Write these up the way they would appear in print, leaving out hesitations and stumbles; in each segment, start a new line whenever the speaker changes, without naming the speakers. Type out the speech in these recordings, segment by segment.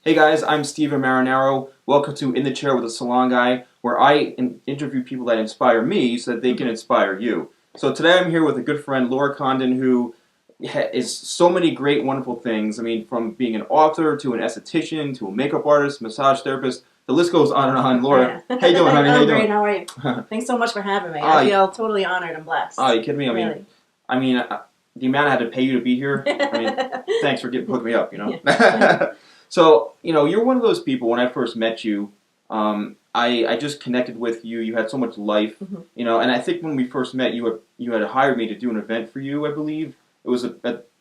Hey guys, I'm Steven Marinaro. Welcome to In the Chair with the Salon Guy, where I interview people that inspire me so that they can inspire you. So today I'm here with a good friend, Lora Condon, who is so many great, wonderful things. I mean, from being an author to an esthetician to a makeup artist, massage therapist, the list goes on and on. Laura, how you doing, honey?
I'm great. How are you? Thanks so much for having me. I feel totally honored and blessed.
Oh, you kidding me? I mean, the amount I had to pay you to be here. I mean, thanks for hooking me up. You know.
Yeah.
So, you're one of those people, when I first met you, I just connected with you. You had so much life, and I think when we first met, you had hired me to do an event for you, I believe. It was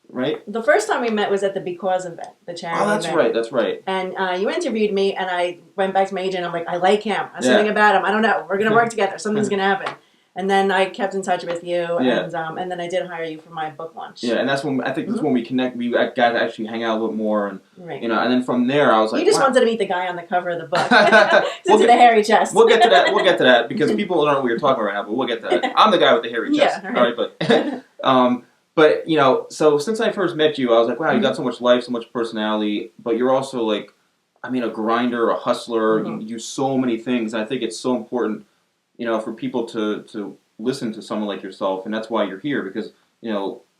right?
The first time we met was at the Because event, the charity event.
Oh, that's right.
And you interviewed me, and I went back to my agent, I'm like, I like him. Something about him. I don't know. We're going to work together. Something's going to happen. And then I kept in touch with you, and then I did hire you for my book launch.
Yeah, and that's when I think that's when we connect. We got to actually hang out a little more, and
right.
and then from there I was like,
you just wanted to meet the guy on the cover of the book, to the hairy chest.
We'll get to that. We'll get to that because people don't know what you're talking about right now, but we'll get to that. I'm the guy with the hairy chest.
Yeah, right.
All right, but so since I first met you, I was like, wow, you got so much life, so much personality, but you're also like, a grinder, a hustler. You do so many things, and I think it's so important, for people to listen to someone like yourself, and that's why you're here, because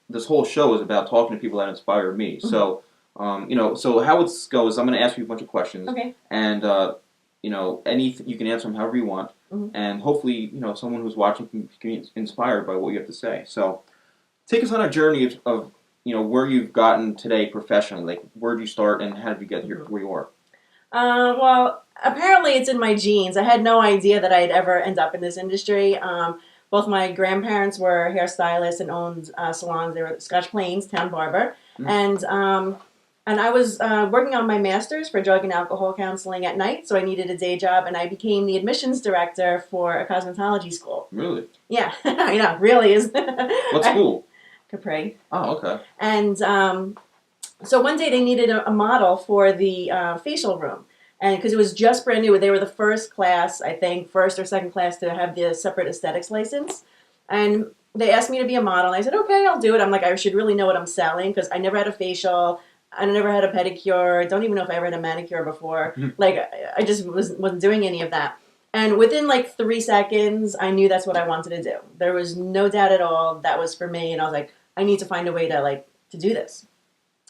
this whole show is about talking to people that inspire me. So so how it goes, I'm going to ask you a bunch of questions, and anything you can answer them however you want, and hopefully someone who's watching can get inspired by what you have to say. So take us on a journey of where you've gotten today professionally. Like, where did you start, and how did you get here where you are?
Well, apparently it's in my genes. I had no idea that I'd ever end up in this industry. Both my grandparents were hairstylists and owned salons. They were at Scotch Plains, Town Barber. And I was working on my master's for drug and alcohol counseling at night, so I needed a day job, and I became the admissions director for a cosmetology school.
Really?
Yeah, I know, really is.
What school?
Capri.
Oh, okay.
And so one day they needed a model for the facial room. And because it was just brand new, they were the first class, I think, first or second class to have the separate aesthetics license. And they asked me to be a model. And I said, okay, I'll do it. I'm like, I should really know what I'm selling because I never had a facial. I never had a pedicure. Don't even know if I ever had a manicure before. Like, I just wasn't doing any of that. And within like 3 seconds, I knew that's what I wanted to do. There was no doubt at all that was for me. And I was like, I need to find a way to do this.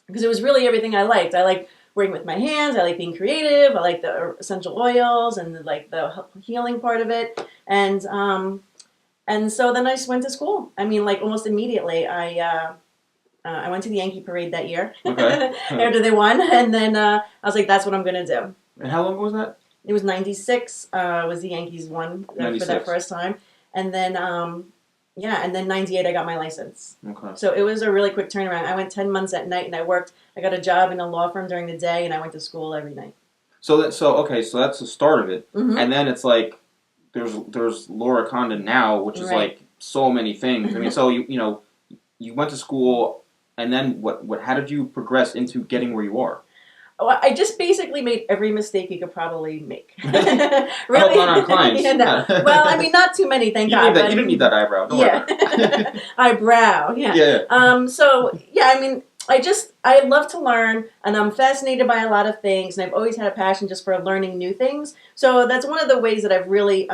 Because it was really everything I liked. I liked working with my hands. I like being creative. I like the essential oils and the healing part of it. And so then I just went to school. I mean, like almost immediately. I went to the Yankee parade that year after they won, and then I was like, "That's what I'm gonna do."
And how long was that?
It was '96. Was the Yankees won for that first time, and then and then '98 I got my license.
Okay.
So it was a really quick turnaround. I went 10 months at night, and I got a job in a law firm during the day, and I went to school every night.
So that's the start of it, and then it's like there's Lora Condon now, which is like so many things. I mean, so you went to school, and then what? How did you progress into getting where you are?
Well, I just basically made every mistake you could probably make.
Really? Not on clients.
No. Well, I mean, not too many, thank God.
You didn't need that eyebrow. Don't worry.
Eyebrow, yeah. So, I mean, I love to learn, and I'm fascinated by a lot of things, and I've always had a passion just for learning new things. So that's one of the ways that I've really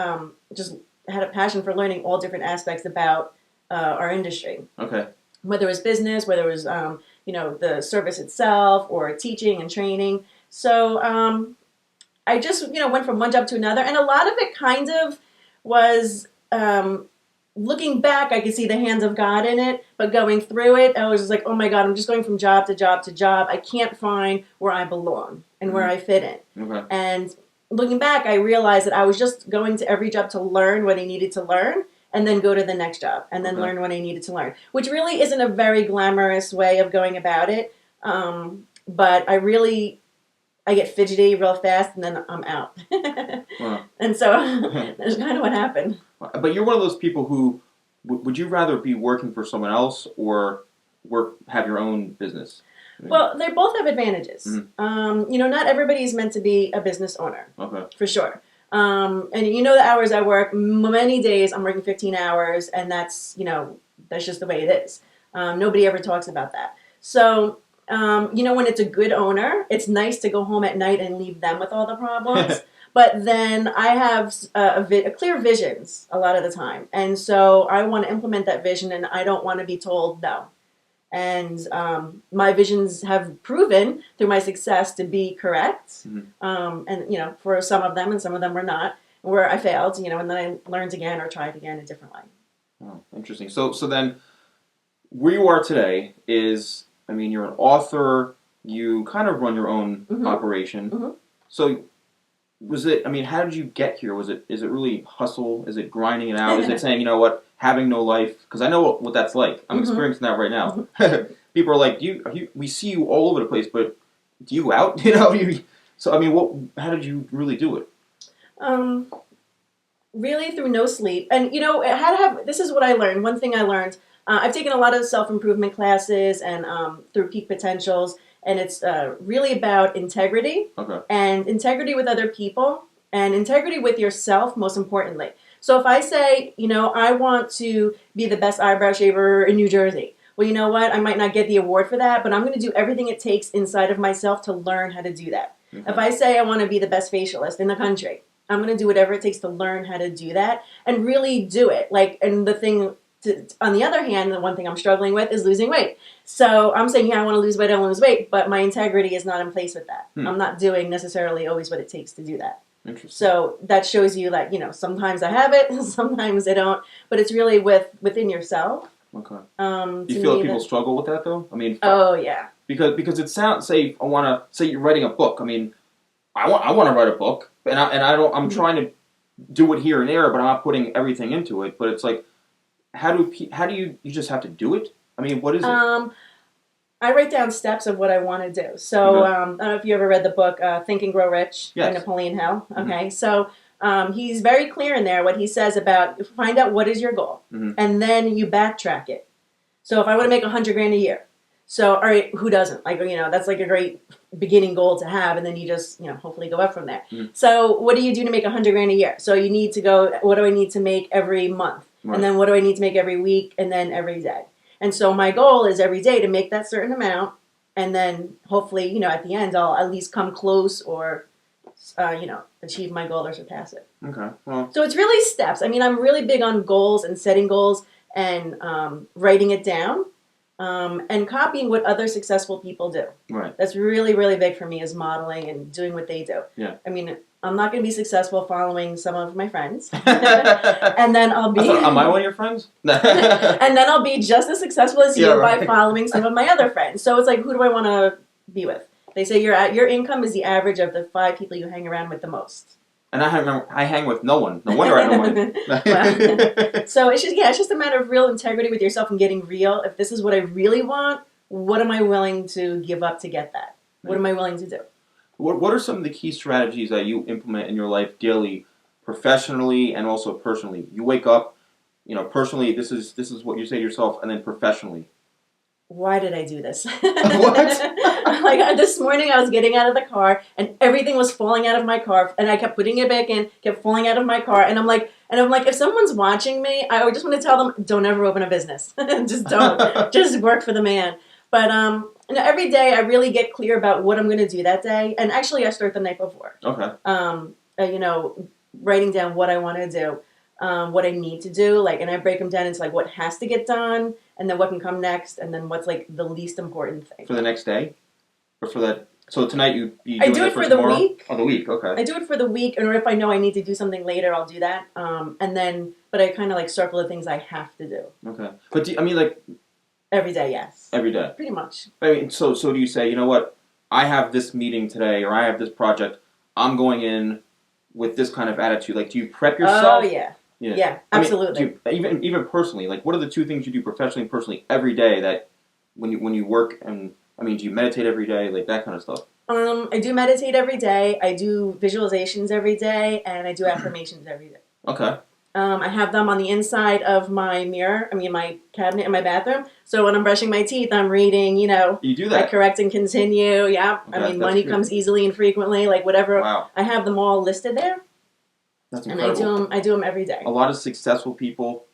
just had a passion for learning all different aspects about our industry.
Okay.
Whether it was business, whether it was the service itself, or teaching and training. So I just went from one job to another, and a lot of it kind of was looking back. I could see the hands of God in it, but going through it, I was just like, oh my God, I'm just going from job to job to job. I can't find where I belong and where I fit in.
Okay.
And looking back, I realized that I was just going to every job to learn what I needed to learn, and then go to the next job, and then learn what I needed to learn, which really isn't a very glamorous way of going about it. but I get fidgety real fast, and then I'm out.
Wow.
And so that's kind of what happened.
But you're one of those people who would you rather be working for someone else or have your own business?
Well, they both have advantages.
Mm-hmm.
Not everybody is meant to be a business owner.
Okay.
For sure. And the hours I work, many days I'm working 15 hours, and that's just the way it is. Nobody ever talks about that. So, when it's a good owner, it's nice to go home at night and leave them with all the problems. But then I have a clear visions a lot of the time. And so I want to implement that vision, and I don't want to be told no. And my visions have proven through my success to be correct. And for some of them, and some of them were not, where I failed, and then I learned again or tried again a different way.
Oh, interesting. So then where you are today is, you're an author, you kind of run your own operation. So how did you get here? Is it really hustle? Is it grinding it out? Is it saying, having no life? Because I know what that's like. I'm experiencing that right now. People are like, we see you all over the place, but do you go out? So, how did you really do it?
Really through no sleep. And, this is what I learned. One thing I learned, I've taken a lot of self-improvement classes and through Peak Potentials, and it's really about integrity.
Okay.
And integrity with other people and integrity with yourself, most importantly. So if I say, I want to be the best eyebrow shaver in New Jersey, well, you know what? I might not get the award for that, but I'm going to do everything it takes inside of myself to learn how to do that. Okay. If I say I want to be the best facialist in the country, I'm going to do whatever it takes to learn how to do that and really do it. And the thing, on the other hand, the one thing I'm struggling with is losing weight. So I'm saying, I want to lose weight, I want to lose weight, but my integrity is not in place with that. I'm not doing necessarily always what it takes to do that.
Interesting.
So that shows you sometimes I have it, sometimes I don't, but it's really within yourself.
Okay. Do you feel like people struggle with that though?
Oh yeah.
Because it sounds, say you're writing a book. I want to write a book, and I'm trying to do it here and there, but I'm not putting everything into it. But it's like, how do you just have to do it? What is it?
I write down steps of what I want to do. So I don't know if you ever read the book Think and Grow Rich by Napoleon Hill. Okay, so he's very clear in there what he says about find out what is your goal, and then you backtrack it. So if I want to make $100,000 a year, so all right, who doesn't? That's like a great beginning goal to have, and then you just hopefully go up from there. So what do you do to make $100,000 a year? So you need to go. What do I need to make every month? Right. And then what do I need to make every week, and then every day? And so my goal is every day to make that certain amount, and then hopefully, at the end, I'll at least come close or, achieve my goal or surpass it.
Okay. Well.
So it's really steps. I'm really big on goals and setting goals and writing it down and copying what other successful people do.
Right.
That's really, really big for me is modeling and doing what they do.
Yeah.
I'm not going to be successful following some of my friends. And then I'll be...
Am I one of your friends?
And then I'll be just as successful as you by following some of my other friends. So it's like, who do I want to be with? They say your income is the average of the 5 people you hang around with the most.
And I hang with no one. No wonder I know one.
So it's just a matter of real integrity with yourself and getting real. If this is what I really want, what am I willing to give up to get that? What am I willing to do?
What are some of the key strategies that you implement in your life daily, professionally and also personally? You wake up, personally, this is what you say to yourself, and then professionally.
Why did I do this?
What?
This morning I was getting out of the car and everything was falling out of my car, and I kept putting it back in, kept falling out of my car, and I'm like, if someone's watching me, I just want to tell them, don't ever open a business. Just don't. Just work for the man. But every day I really get clear about what I'm going to do that day, and actually I start the night before.
Okay.
Writing down what I want to do, what I need to do, and I break them down into what has to get done, and then what can come next, and then what's the least important thing.
For the next day, or for that. So tonight you
I do it for the week.
Oh, the week. Okay.
I do it for the week, or if I know I need to do something later, I'll do that. But I kind of circle the things I have to do.
Okay. But
every day, yes.
Every day.
Pretty much.
So do you say, what? I have this meeting today, or I have this project. I'm going in with this kind of attitude. Do you prep yourself?
Oh yeah. Yeah, absolutely.
Even personally, what are the 2 things you do professionally and personally every day that when you work and I mean, do you meditate every day, like that kind of stuff?
I do meditate every day. I do visualizations every day, and I do affirmations every day.
Okay.
I have them on the inside of my mirror. I mean, my cabinet in my bathroom. So when I'm brushing my teeth, I'm reading.
You do that.
I correct and continue. Yeah.
Okay,
I mean, money
good.
comes easily and frequently. Like whatever.
Wow.
I have them all listed there.
That's
And
incredible.
I do them every day.
A lot of successful people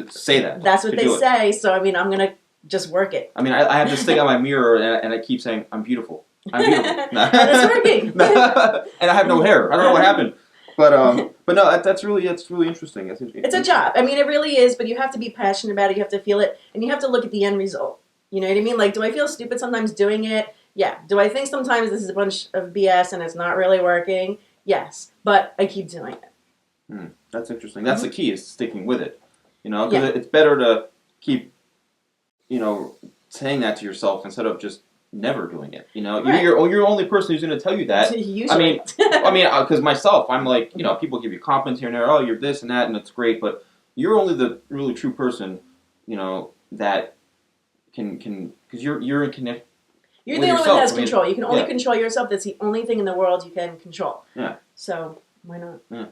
say that.
That's what
to
they
do it.
say. So I mean, I'm gonna just work it.
I mean, I have this thing on my mirror, and I keep saying, "I'm beautiful. I'm beautiful."
And it's working.
And I have no hair. I don't know what happened. But no, that's really interesting. That's interesting.
It's a job. I mean, it really is. But you have to be passionate about it. You have to feel it, and you have to look at the end result. You know what I mean? Like, do I feel stupid sometimes doing it? Yeah. Do I think sometimes this is a bunch of BS and it's not really working? Yes. But I keep doing it.
That's interesting. That's the key, is sticking with it. Because it's better to keep, saying that to yourself instead of just never doing it.
Right.
You're the only person who's going to tell you that.
Usually.
I mean, because myself, I'm like, people give you compliments here and there. Oh, you're this and that, and it's great. But you're only the really true person, that can because you're in connect.
You're the only one that has control. You can only control yourself. That's the only thing in the world you can control.
Yeah.
So why not?
Yeah.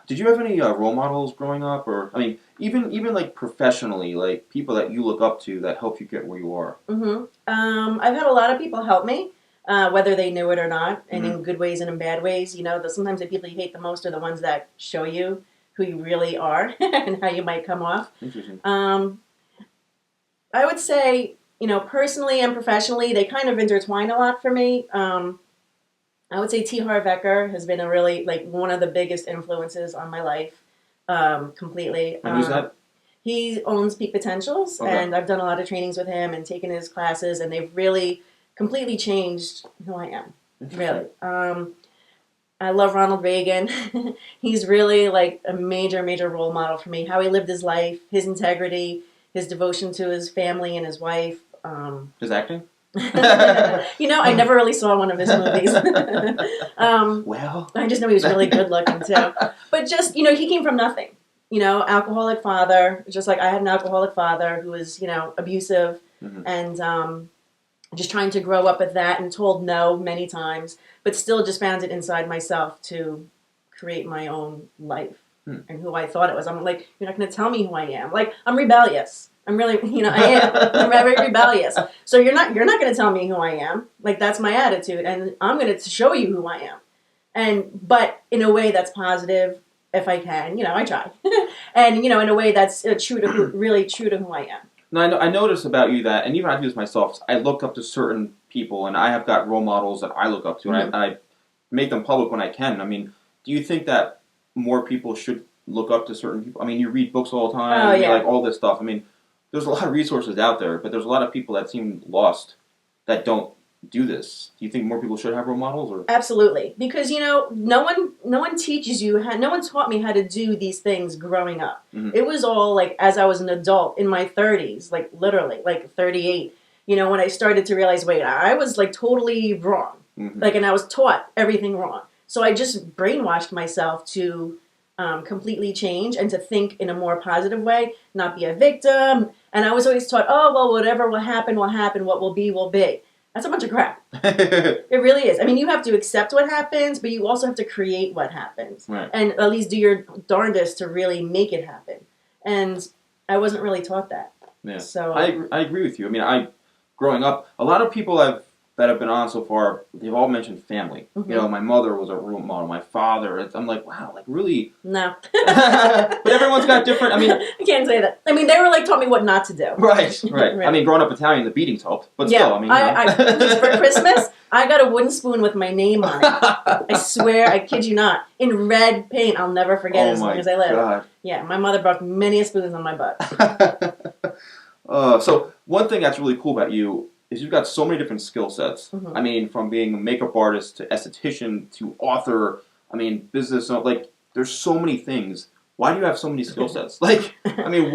Did you have any role models growing up, or I mean, even like professionally, like people that you look up to that help you get where you are?
Mm-hmm. I've had a lot of people help me, whether they knew it or not, and in good ways and in bad ways. Sometimes the people you hate the most are the ones that show you who you really are and how you might come off.
Interesting.
I would say, personally and professionally, they kind of intertwine a lot for me. I would say T. Harv Eker has been a really, one of the biggest influences on my life, completely.
And who's that?
He owns Peak Potentials, and I've done a lot of trainings with him and taken his classes, and they've really completely changed who I am. Really. I love Ronald Reagan. He's really like a major, major role model for me. How he lived his life, his integrity, his devotion to his family and his wife.
His acting?
I never really saw one of his movies.
Well,
I just know he was really good looking too. But just, he came from nothing. Alcoholic father, just like I had an alcoholic father who was, abusive and just trying to grow up with that and told no many times, but still just found it inside myself to create my own life and who I thought it was. I'm like, you're not going to tell me who I am. Like, I'm rebellious. I'm really, I am. I'm very rebellious. So you're not going to tell me who I am. Like, that's my attitude, and I'm going to show you who I am. But in a way that's positive, if I can, I try. And, in a way that's really true to who I am.
Now, I notice about you that, and even I do this myself, I look up to certain people, and I have got role models that I look up to, and I make them public when I can. I mean, do you think that more people should look up to certain people? I mean, you read books all the time, like all this stuff. I mean, there's a lot of resources out there, but there's a lot of people that seem lost that don't do this. Do you think more people should have role models? Or?
Absolutely. Because, no one teaches you, no one taught me how to do these things growing up. It was all, like, as I was an adult in my 30s, like, literally, like, 38, when I started to realize, wait, I was, like, totally wrong. Like, and I was taught everything wrong. So I just brainwashed myself to completely change and to think in a more positive way, not be a victim. And I was always taught, oh, well, whatever will happen, what will be, will be. That's a bunch of crap. It really is. I mean, you have to accept what happens, but you also have to create what happens.
Right.
And at least do your darndest to really make it happen. And I wasn't really taught that.
Yeah.
So
I agree with you. I mean, growing up, a lot of people that have been on so far, they've all mentioned family. My mother was a role model. My father. I'm like, wow, like really?
No.
But everyone's got different. I mean,
I can't say that. I mean, they were like taught me what not to do.
Right.
Really.
I mean, growing up Italian, the beatings helped, but still, I mean,
for Christmas, I got a wooden spoon with my name on it. I swear, I kid you not, in red paint. I'll never forget it as long as I live.
God.
Yeah, my mother broke many spoons on my butt.
So one thing that's really cool about you is you've got so many different skill sets. I mean, from being a makeup artist to esthetician to author. I mean, business. Like, there's so many things. Why do you have so many skill sets? Like, I mean,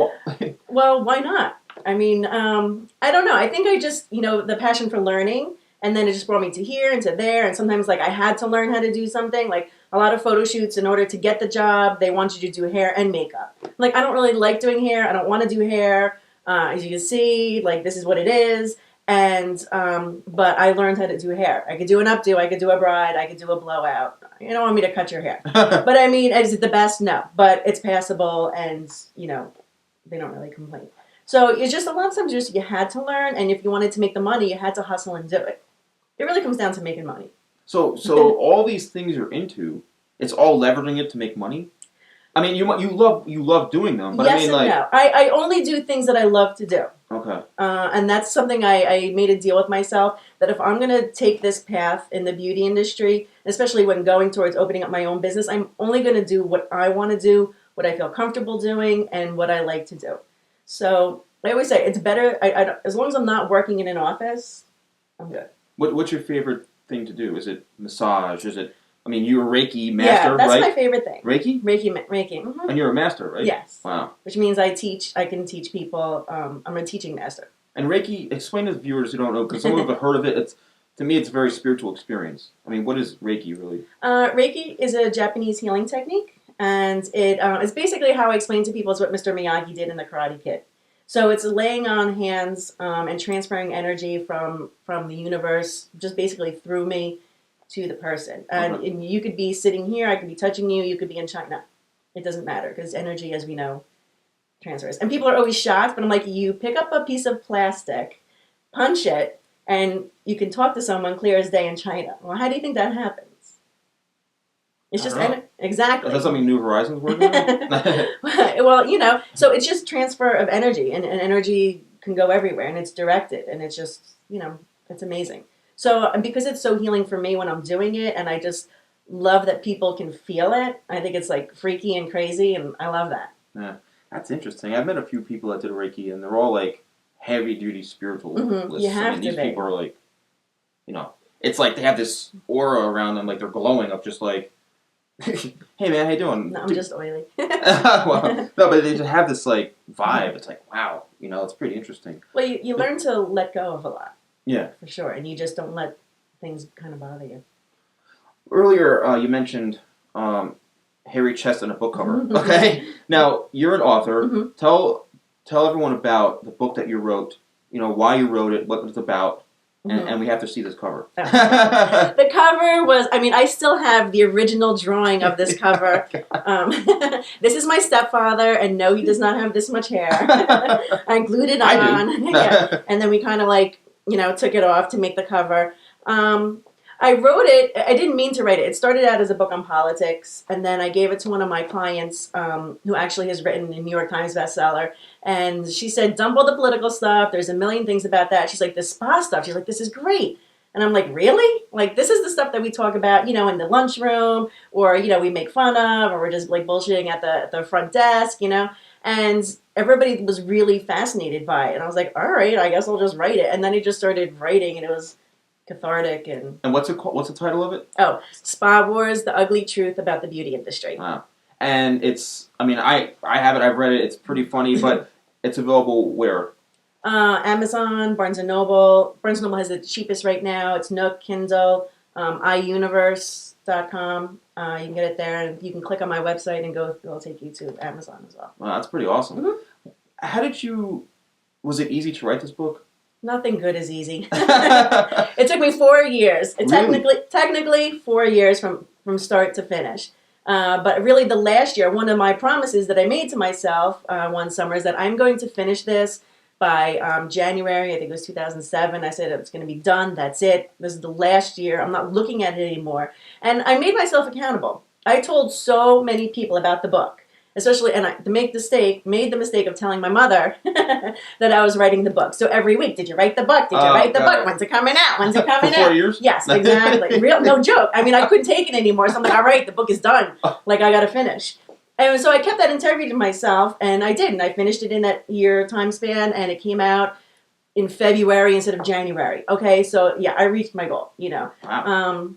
Well, why not? I mean, I don't know. I think I just, the passion for learning, and then it just brought me to here and to there. And sometimes, like, I had to learn how to do something. Like, a lot of photo shoots, in order to get the job, they want you to do hair and makeup. Like, I don't really like doing hair. I don't want to do hair. As you can see, like, this is what it is. And but I learned how to do hair. I could do an updo, I could do a bride, I could do a blowout. You don't want me to cut your hair, but I mean, is it the best? No, but it's passable, and you know, they don't really complain. So it's just a lot of times just you had to learn, and if you wanted to make the money, you had to hustle and do it. It really comes down to making money.
So all these things you're into, it's all leveraging it to make money. I mean, you love doing them, but
yes
I mean,
and
like,
no. I only do things that I love to do.
okay.
And that's something I made a deal with myself, that if I'm going to take this path in the beauty industry, especially when going towards opening up my own business, I'm only going to do what I want to do, what I feel comfortable doing, and what I like to do. So I always say it's better, as long as I'm not working in an office, I'm good.
What's your favorite thing to do? Is it massage? Is it, I mean, you're a Reiki master,
yeah, that's
right?
my favorite thing.
Reiki?
Reiki. Mm-hmm.
And you're a master, right?
Yes.
Wow.
Which means I can teach people. I'm a teaching master.
And Reiki, explain to the viewers who don't know, because some have heard of it. To me, it's a very spiritual experience. I mean, what is Reiki really?
Reiki is a Japanese healing technique, and it's basically how I explain to people is what Mr. Miyagi did in the Karate Kid. So it's laying on hands and transferring energy from the universe, just basically through me to the person. And you could be sitting here, I could be touching you, you could be in China. It doesn't matter, because energy, as we know, transfers. And people are always shocked, but I'm like, you pick up a piece of plastic, punch it, and you can talk to someone clear as day in China. Well, how do you think that happens? It's just exactly.
Is that something New Horizons working on?
Well, you know, so it's just transfer of energy, and energy can go everywhere, and it's directed, and it's just, you know, it's amazing. So because it's so healing for me when I'm doing it, and I just love that people can feel it, I think it's like freaky and crazy, and I love that.
Yeah, that's interesting. I've met a few people that did Reiki, and they're all like heavy-duty spiritualists.
Mm-hmm. You have
I mean,
to
these
be.
people are like, you know, it's like they have this aura around them, like they're glowing up, just like, hey man, how you doing?
No, I'm just oily.
Well, no, but they just have this like vibe. It's like, wow, you know, it's pretty interesting.
Well, you learn to let go of a lot.
Yeah,
for sure, and you just don't let things kind of bother you.
Earlier, you mentioned hairy chest and a book cover. Okay, now you're an author.
Mm-hmm.
Tell everyone about the book that you wrote. You know why you wrote it, what it's about, and we have to see this cover.
Oh. The cover was, I mean, I still have the original drawing of this cover. This is my stepfather, and no, he does not have this much hair. I glued it on.
I do.
Yeah. And then we kind of like, you know, took it off to make the cover. I wrote it, I didn't mean to write it. It started out as a book on politics, and then I gave it to one of my clients who actually has written a New York Times bestseller. And she said, dump all the political stuff. There's a million things about that. She's like, the spa stuff. She's like, this is great. And I'm like, really? Like, this is the stuff that we talk about, you know, in the lunchroom, or, you know, we make fun of, or we're just like bullshitting at the front desk, you know? And everybody was really fascinated by it. And I was like, all right, I guess I'll just write it. And then I just started writing, and it was cathartic. And
what's it called? What's the title of it?
Oh, Spa Wars: The Ugly Truth About the Beauty Industry.
Wow. And it's, I mean, I have it, I've read it, it's pretty funny, but it's available where?
Amazon, Barnes & Noble. Barnes & Noble has it cheapest right now. It's Nook, Kindle, iUniverse.com. You can get it there, and you can click on my website and it'll take you to Amazon as well.
Wow, that's pretty awesome.
Mm-hmm.
How did you, was it easy to write this book?
Nothing good is easy. It took me 4 years. Technically 4 years from start to finish. But really the last year, one of my promises that I made to myself one summer is that I'm going to finish this by January, I think it was 2007. I said it's going to be done. That's it. This is the last year. I'm not looking at it anymore. And I made myself accountable. I told so many people about the book. Especially, and I made the mistake of telling my mother that I was writing the book. So every week, did you write the book? Did you write the book? When's it coming out? When's it coming out?
4 years?
Yes, exactly. No joke. I mean, I couldn't take it anymore. So I'm like, all right, the book is done. Like, I got to finish. And so I kept that integrity to myself, and I did. And I finished it in that year time span, and it came out in February instead of January. Okay, so yeah, I reached my goal, you know.
Wow.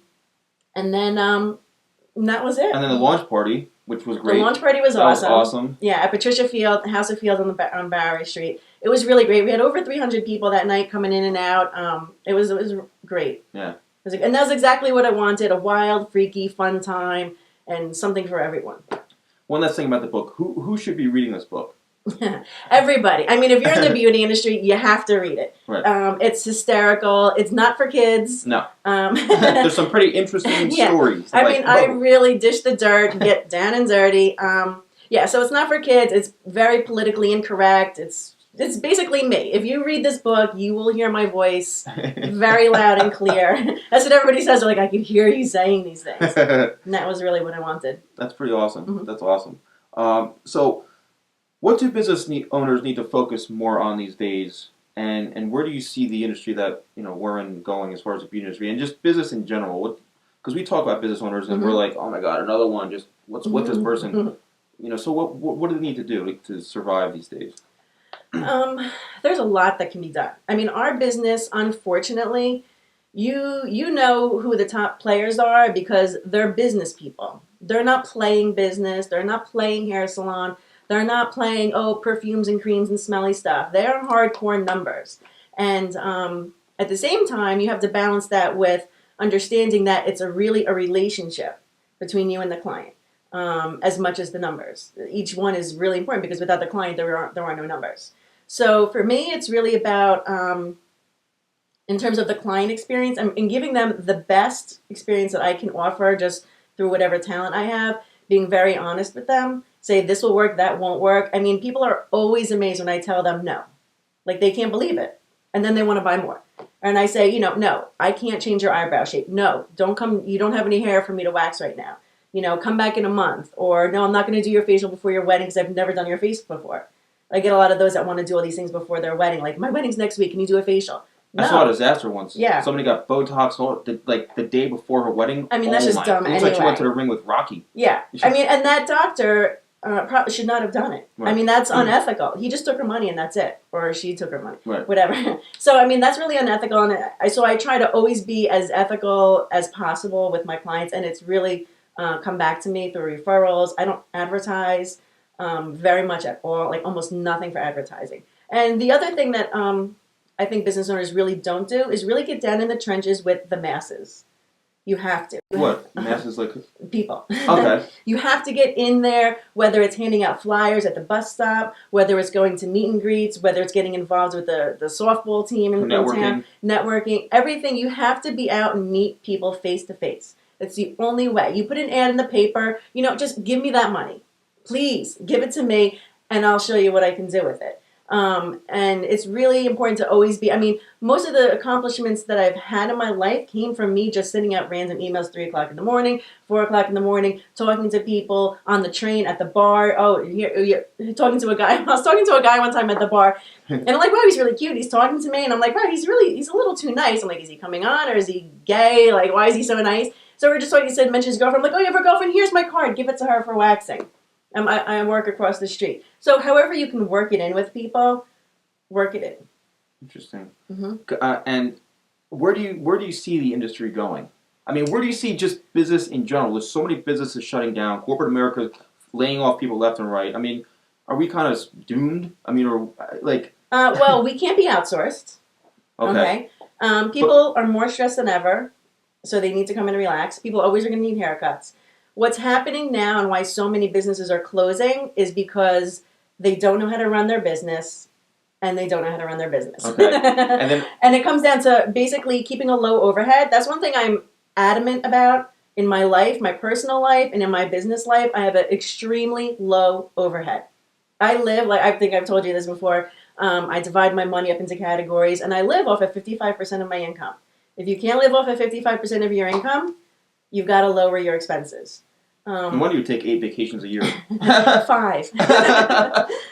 And then that was it.
And then the launch party, which was great.
The launch party was awesome.
That was awesome.
Yeah, at Patricia Field, House of Field on Bowery Street. It was really great. We had over 300 people that night coming in and out. It was great.
Yeah.
And that was exactly what I wanted, a wild, freaky, fun time, and something for everyone.
One last thing about the book. Who should be reading this book?
Everybody. I mean, if you're in the beauty industry, you have to read it.
Right.
It's hysterical. It's not for kids.
No. There's some pretty interesting stories.
I mean, I really dish the dirt, get down and dirty. Yeah, so it's not for kids. It's very politically incorrect. It's basically me. If you read this book, you will hear my voice very loud and clear. That's what everybody says. They're like, I can hear you saying these things. And that was really what I wanted.
That's pretty awesome.
Mm-hmm.
That's awesome. So what do business owners need to focus more on these days? And where do you see the industry that we're in going as far as the beauty industry and just business in general? Because we talk about business owners and
mm-hmm.
we're like, oh my God, another one. Just what's with this person?
Mm-hmm.
So what do they need to do to survive these days?
There's a lot that can be done. I mean, our business, unfortunately, you know who the top players are because they're business people. They're not playing business. They're not playing hair salon. They're not playing, perfumes and creams and smelly stuff. They're hardcore numbers. And at the same time, you have to balance that with understanding that it's really a relationship between you and the client, as much as the numbers. Each one is really important because without the client, there are no numbers. So for me, it's really about, in terms of the client experience, and giving them the best experience that I can offer just through whatever talent I have, being very honest with them, say this will work, that won't work. I mean, people are always amazed when I tell them no. Like they can't believe it. And then they want to buy more. And I say, no, I can't change your eyebrow shape. No, don't come, you don't have any hair for me to wax right now. Come back in a month. Or no, I'm not going to do your facial before your wedding because I've never done your face before. I get a lot of those that want to do all these things before their wedding. Like, my wedding's next week. Can you do a facial? No.
I saw a disaster once.
Yeah.
Somebody got Botox the day before her wedding.
I mean, that's just dumb anyway.
It looks like she went to the ring with Rocky.
Yeah. I mean, and that doctor probably should not have done it. Right. I mean, that's unethical. He just took her money and that's it. Or she took her money. Right. Whatever. So, I mean, that's really unethical. And so I try to always be as ethical as possible with my clients. And it's really come back to me through referrals. I don't advertise very much at all. Like almost nothing for advertising. And the other thing that I think business owners really don't do is really get down in the trenches with the masses. You have to.
What? Masses like?
People.
Okay.
You have to get in there, whether it's handing out flyers at the bus stop, whether it's going to meet and greets, whether it's getting involved with the softball team in town, networking, everything. You have to be out and meet people face to face. That's the only way. You put an ad in the paper, just give me that money. Please, give it to me, and I'll show you what I can do with it. And it's really important to always be, I mean, most of the accomplishments that I've had in my life came from me just sending out random emails 3 o'clock in the morning, 4 o'clock in the morning, talking to people on the train, at the bar. Talking to a guy. I was talking to a guy one time at the bar, and I'm like, wow, he's really cute. He's talking to me, and I'm like, wow, he's a little too nice. I'm like, is he coming on, or is he gay? Like, why is he so nice? So we're just talking, he said, mentioned his girlfriend. I'm like, oh, you have a girlfriend? Here's my card. Give it to her for waxing. I work across the street. So however you can work it in with people, work it in.
Interesting.
Mm-hmm.
And where do you see the industry going? I mean, where do you see just business in general? There's so many businesses shutting down. Corporate America laying off people left and right. I mean, are we kind of doomed? I mean, or like...
well, we can't be outsourced. Okay. People are more stressed than ever, so they need to come in and relax. People always are going to need haircuts. What's happening now and why so many businesses are closing is because they don't know how to run their business and they don't know how to run their business.
Okay.
And it comes down to basically keeping a low overhead. That's one thing I'm adamant about in my life, my personal life, and in my business life. I have an extremely low overhead. I live, like I think I've told you this before, I divide my money up into categories and I live off of 55% of my income. If you can't live off of 55% of your income, you've got to lower your expenses.
No wonder you take 8 vacations a year.
5.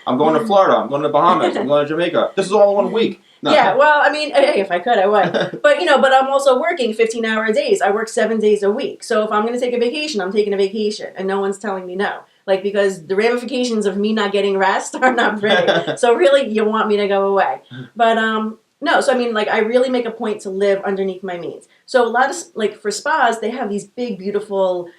I'm going to Florida. I'm going to Bahamas. I'm going to Jamaica. This is all in 1 week. No.
Yeah, well, I mean, hey, if I could, I would. But, but I'm also working 15-hour days. I work 7 days a week. So if I'm going to take a vacation, I'm taking a vacation. And no one's telling me no. Like, because the ramifications of me not getting rest are not pretty. So really, you want me to go away. But, no, so I mean, like, I really make a point to live underneath my means. So a lot of, like, for spas, they have these big, beautiful,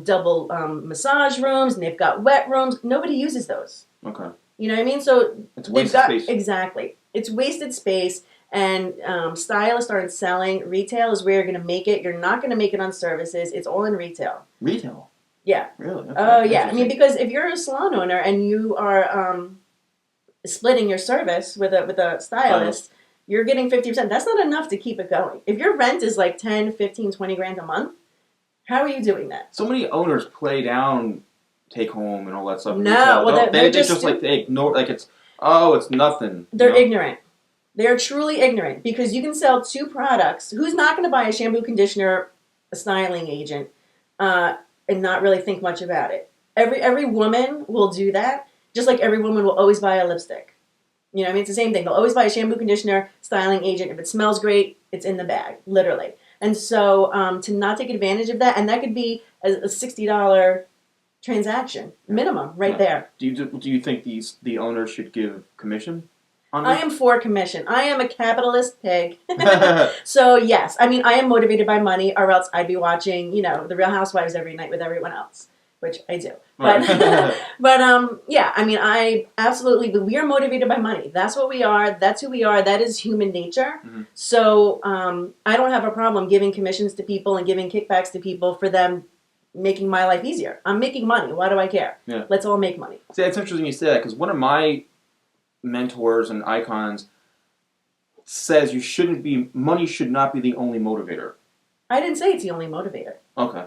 double massage rooms, and they've got wet rooms. Nobody uses those.
Okay.
You know what I mean? So
it's wasted space.
Exactly. It's wasted space, and stylists aren't selling. Retail is where you're going to make it. You're not going to make it on services. It's all in retail.
Retail?
Yeah.
Really?
Oh, yeah. I mean, because if you're a salon owner and you are... splitting your service with a stylist, you're getting 50%. That's not enough to keep it going. If your rent is like 10, 15, 20 grand a month, how are you doing that?
So many owners play down take home and all that stuff.
No, well,
they just like they ignore, like it's nothing.
They're ignorant. They're truly ignorant because you can sell 2 products. Who's not going to buy a shampoo, conditioner, a styling agent, and not really think much about it? Every woman will do that, just like every woman will always buy a lipstick. You know what I mean? It's the same thing. They'll always buy a shampoo, conditioner, styling agent. If it smells great, it's in the bag, literally. And so to not take advantage of that, and that could be a $60 transaction minimum right there.
Do you think the owners should give commission on
I am for commission. I am a capitalist pig. So yes, I mean I am motivated by money, or else I'd be watching, The Real Housewives every night with everyone else, which I do. But yeah, I mean I absolutely. We are motivated by money. That's what we are. That's who we are. That is human nature.
Mm-hmm.
So I don't have a problem giving commissions to people and giving kickbacks to people for them making my life easier. I'm making money. Why do I care?
Yeah.
Let's all make money.
See, it's interesting you say that because one of my mentors and icons says money should not be the only motivator.
I didn't say it's the only motivator.
Okay.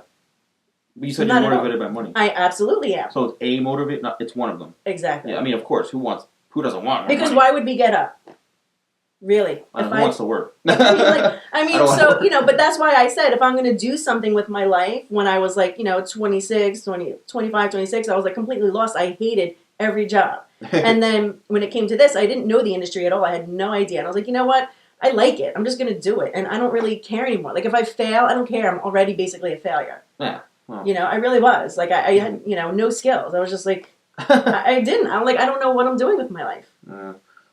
But you said
Not
you're motivated by money.
I absolutely am.
So it's a motivate, it's one of them.
Exactly.
Yeah, I mean, of course, who doesn't want more
Because
money?
why would we get up? Really?
Who wants to work?
But that's why I said if I'm going to do something with my life, when I was like, 26, 20, 25, 26, I was like completely lost. I hated every job. And then when it came to this, I didn't know the industry at all. I had no idea. And I was like, you know what? I like it. I'm just going to do it. And I don't really care anymore. Like if I fail, I don't care. I'm already basically a failure.
Yeah. Well.
I really was. Like I had, no skills. I was just like, I didn't. I'm like, I don't know what I'm doing with my life.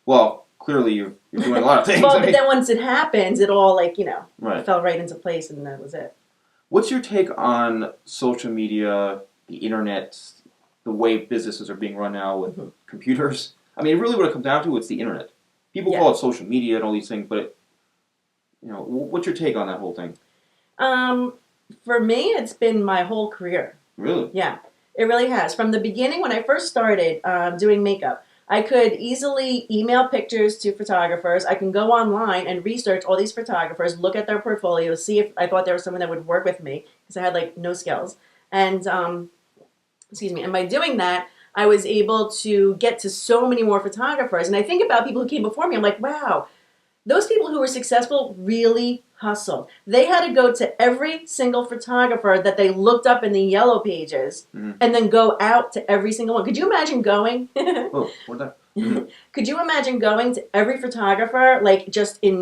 Well, clearly you're doing a lot of things.
Well, but then once it happens, it all
right.
fell right into place, and that was it.
What's your take on social media, the internet, the way businesses are being run now with computers? I mean, really what it comes down to, it's the internet. People call it social media and all these things, but, what's your take on that whole thing?
For me, it's been my whole career.
Really?
Yeah, it really has. From the beginning, when I first started doing makeup, I could easily email pictures to photographers. I can go online and research all these photographers, look at their portfolios, see if I thought there was someone that would work with me, because I had no skills. And and by doing that, I was able to get to so many more photographers. And I think about people who came before me. I'm like, wow, those people who were successful really hustled. They had to go to every single photographer that they looked up in the yellow pages and then go out to every single one. Could you imagine going?
Oh, what that?
Could you imagine going to every photographer, like just in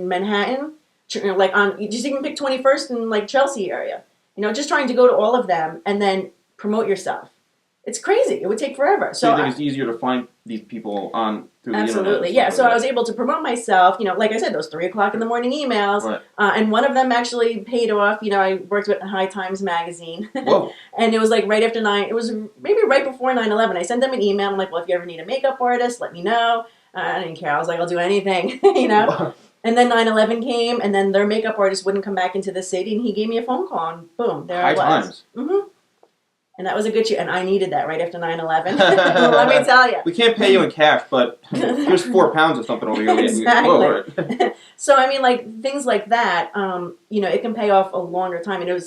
Manhattan, like you just even pick 21st and Chelsea area, just trying to go to all of them and then promote yourself. It's crazy. It would take forever.
So you think it's easier to find these people through the internet?
Absolutely, yeah. So I was able to promote myself, like I said, those 3 o'clock in the morning emails.
Right.
And one of them actually paid off. I worked with High Times magazine.
Whoa.
And it was right after it was maybe right before 9/11. I sent them an email. I'm like, well, if you ever need a makeup artist, let me know. I didn't care. I was like, I'll do anything, And then 9/11 came, and then their makeup artist wouldn't come back into the city, and he gave me a phone call, and boom, there I was.
High Times.
Mm-hmm. And that was a good year, and I needed that right after 9/11. Let me tell you.
We can't pay you in cash, but here's 4 pounds of something over here.
Exactly.
Whoa, right.
So I mean, things like that, it can pay off a longer time. And it was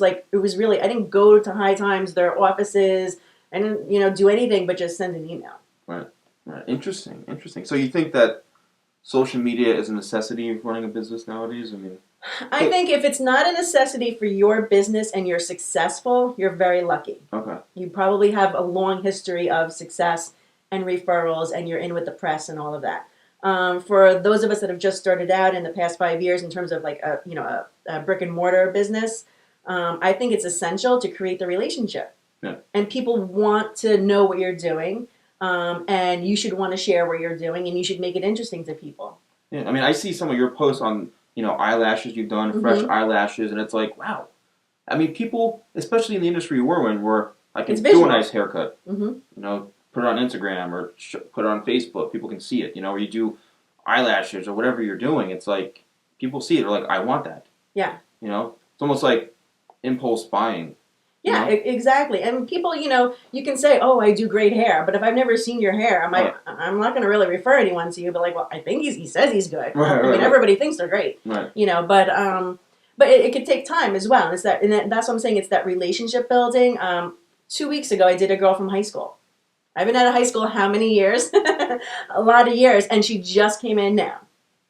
really, I didn't go to High Times, their offices, I didn't, do anything but just send an email.
Right. Interesting. So you think that social media is a necessity of running a business nowadays?
I think if it's not a necessity for your business and you're successful, you're very lucky.
Okay.
You probably have a long history of success and referrals, and you're in with the press and all of that. For those of us that have just started out in the past 5 years in terms of a brick and mortar business, I think it's essential to create the relationship.
Yeah.
And people want to know what you're doing, and you should want to share what you're doing, and you should make it interesting to people.
Yeah, I see some of your posts on eyelashes you've done, fresh eyelashes, and it's like, wow. People, especially in the industry we're in, where I can do a nice haircut, put it on Instagram or put it on Facebook, people can see it, or you do eyelashes or whatever you're doing, it's like, people see it, they're like, I want that.
Yeah.
It's almost like impulse buying.
Yeah,
You know?
exactly. And people, you can say, "Oh, I do great hair," but if I've never seen your hair,
Right.
I'm not going to really refer anyone to you. But like, well, I think he says he's good.
Right,
I mean,
right,
everybody thinks they're great,
right.
but it could take time as well. And that's what I'm saying. It's that relationship building. 2 weeks ago, I did a girl from high school. I've been out of high school how many years? A lot of years, and she just came in now.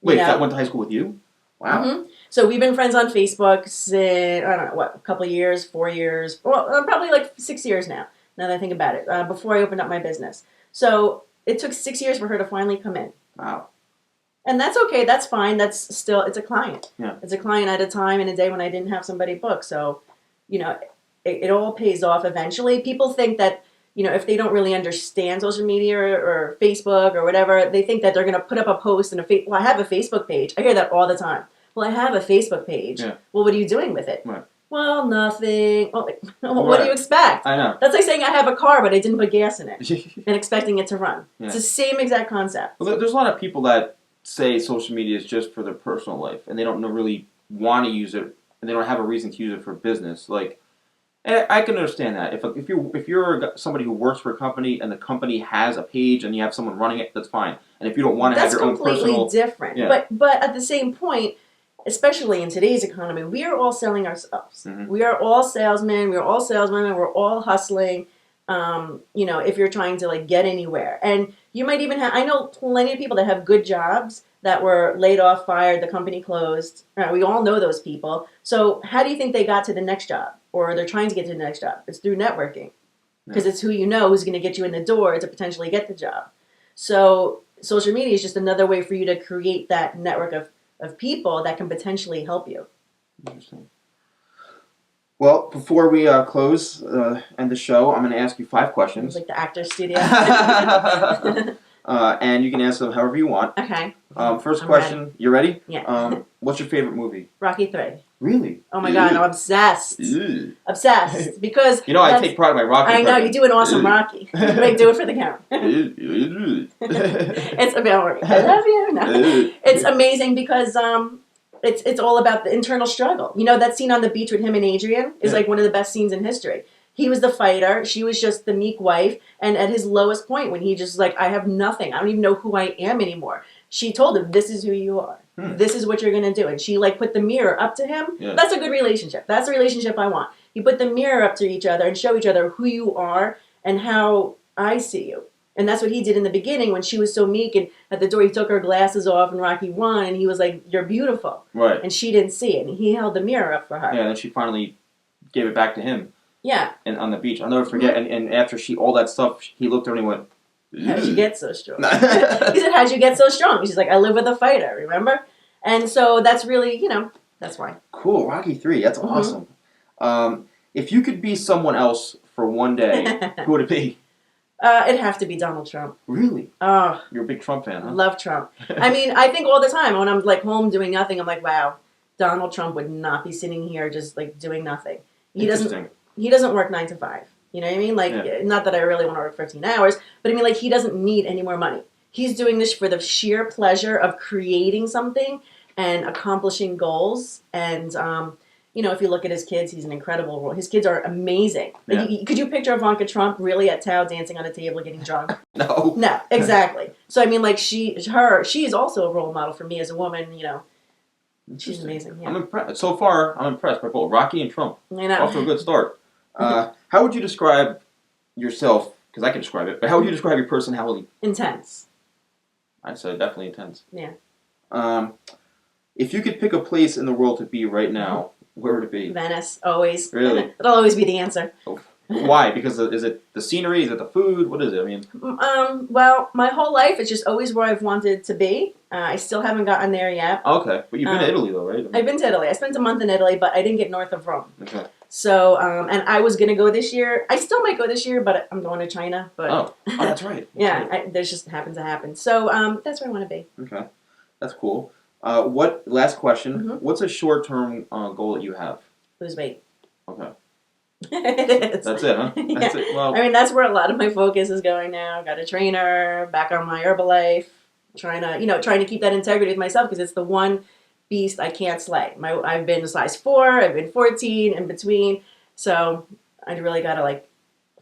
Wait, that went to high school with you? Wow.
Mm-hmm. So we've been friends on Facebook since, I don't know, a couple of years, 4 years, well, probably like 6 years now that I think about it, before I opened up my business. So it took 6 years for her to finally come in.
Wow.
And that's okay, that's fine, it's a client.
Yeah.
It's a client at a time in a day when I didn't have somebody booked. So, it all pays off eventually. People think that, if they don't really understand social media or Facebook or whatever, they think that they're going to put up a post and well, I have a Facebook page. I hear that all the time. Well, I have a Facebook page.
Yeah.
Well, what are you doing with it?
Right.
Well, nothing. Well, what do you expect?
I know.
That's like saying I have a car, but I didn't put gas in it and expecting it to run. Yeah. It's the same exact concept.
Well, there's a lot of people that say social media is just for their personal life, and they don't really want to use it, and they don't have a reason to use it for business. Like, and I can understand that. If you're somebody who works for a company and the company has a page and you have someone running it, that's fine. And if you don't want to have your own personal,
that's completely different.
Yeah.
But at the same point, especially in today's economy, we are all selling ourselves.
Mm-hmm.
We are all salesmen. We are all saleswomen. We're all hustling. If you're trying to like get anywhere, and you might even have, I know plenty of people that have good jobs that were laid off, fired, the company closed. We all know those people. So how do you think they got to the next job, or they're trying to get to the next job? It's through networking, because it's who you know who's going to get you in the door to potentially get the job. So social media is just another way for you to create that network of people that can potentially help you.
Interesting. Well, before we close end the show, I'm going to ask you 5 questions.
Like the actor's studio.
And you can answer them however you want.
Okay.
First question. Ready. You ready?
Yeah.
What's your favorite movie?
Rocky III.
Really?
Oh my God, I'm obsessed. Obsessed. Because
I take pride in my Rocky.
I know, you do an awesome Rocky. Wait, do it for the camera. It's about I love you. No. It's amazing because it's all about the internal struggle. That scene on the beach with him and Adrian is like one of the best scenes in history. He was the fighter. She was just the meek wife. And at his lowest point, when he just like, I have nothing. I don't even know who I am anymore. She told him, this is who you are. This is what you're going to do. And she like put the mirror up to him. Yeah. That's a good relationship. That's the relationship I want. You put the mirror up to each other and show each other who you are and how I see you. And that's what he did in the beginning when she was so meek. And at the door, he took her glasses off and Rocky won. And he was like, you're beautiful.
Right.
And she didn't see it. And he held the mirror up for her.
Yeah, and then she finally gave it back to him.
Yeah.
And on the beach. I'll never forget. Mm-hmm. And after all that stuff, he looked at her and he went,
how'd you get so strong? He said, how'd you get so strong? She's like, I live with a fighter, remember? And so that's really, that's why.
Cool. Rocky III. That's awesome. If you could be someone else for one day, who would it be?
It'd have to be Donald Trump.
Really?
Oh.
You're a big Trump fan, huh?
Love Trump. I mean, I think all the time when I'm like home doing nothing, I'm like, wow, Donald Trump would not be sitting here just like doing nothing. He doesn't work 9 to 5. You know what I mean? Like, not that I really want to work 15 hours, but I mean, like, he doesn't need any more money. He's doing this for the sheer pleasure of creating something and accomplishing goals. And, if you look at his kids, he's an incredible role. His kids are amazing.
Yeah.
Could you picture Ivanka Trump really at Tao dancing on a table getting drunk?
No.
No, exactly. So, I mean, like, she is also a role model for me as a woman, She's amazing. Yeah.
I'm impressed. So far, I'm impressed by both Rocky and Trump.
I know.
Off to a good start. How would you describe yourself? Because I can describe it, but how would you describe your personality?
Intense.
I'd say definitely intense.
Yeah.
If you could pick a place in the world to be right now, where would it be?
Venice, always.
Really?
It'll always be the answer.
Oh. Why? Because is it the scenery? Is it the food? What is it? I mean.
Well, my whole life it's just always where I've wanted to be. I still haven't gotten there yet.
Okay, but you've been to Italy though, right?
I've been to Italy. I spent a month in Italy, but I didn't get north of Rome.
Okay.
So, and I was gonna go this year. I still might go this year, but I'm going to China. But
oh, that's right.
There's just happens to happen. So, that's where I want to be.
Okay, that's cool. Last question? Mm-hmm. What's a short-term goal that you have?
Lose weight.
Okay.
It is.
That's it, huh? That's it. Well,
I mean, that's where a lot of my focus is going now. Got a trainer, back on my Herbalife, trying to keep that integrity with myself because it's the one beast I can't slay. I've been a size 4, I've been 14, in between. So I really got to like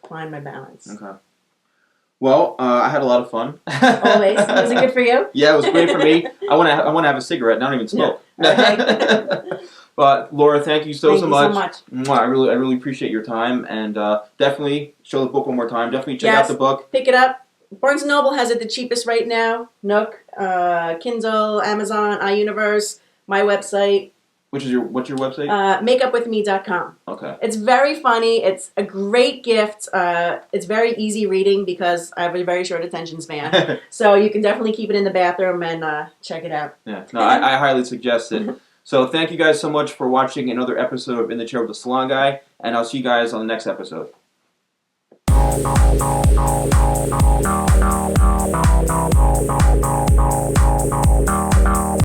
find my balance.
Okay. Well, I had a lot of fun.
Always. Was it good for you?
Yeah, it was great for me. I want to have a cigarette. And I don't even smoke.
Okay.
But Laura, thank you so
Thank you
much.
so much.
Mwah, I really appreciate your time, and definitely show the book one more time. Definitely check out the book.
Pick it up. Barnes & Noble has it the cheapest right now. Nook, Kindle, Amazon, iUniverse, my website.
What's your website?
Makeupwithme.com.
Okay.
It's very funny. It's a great gift. It's very easy reading because I have a very short attention span. So you can definitely keep it in the bathroom and check it out.
Yeah. No, I highly suggest it. So thank you guys so much for watching another episode of In the Chair with the Salon Guy, and I'll see you guys on the next episode.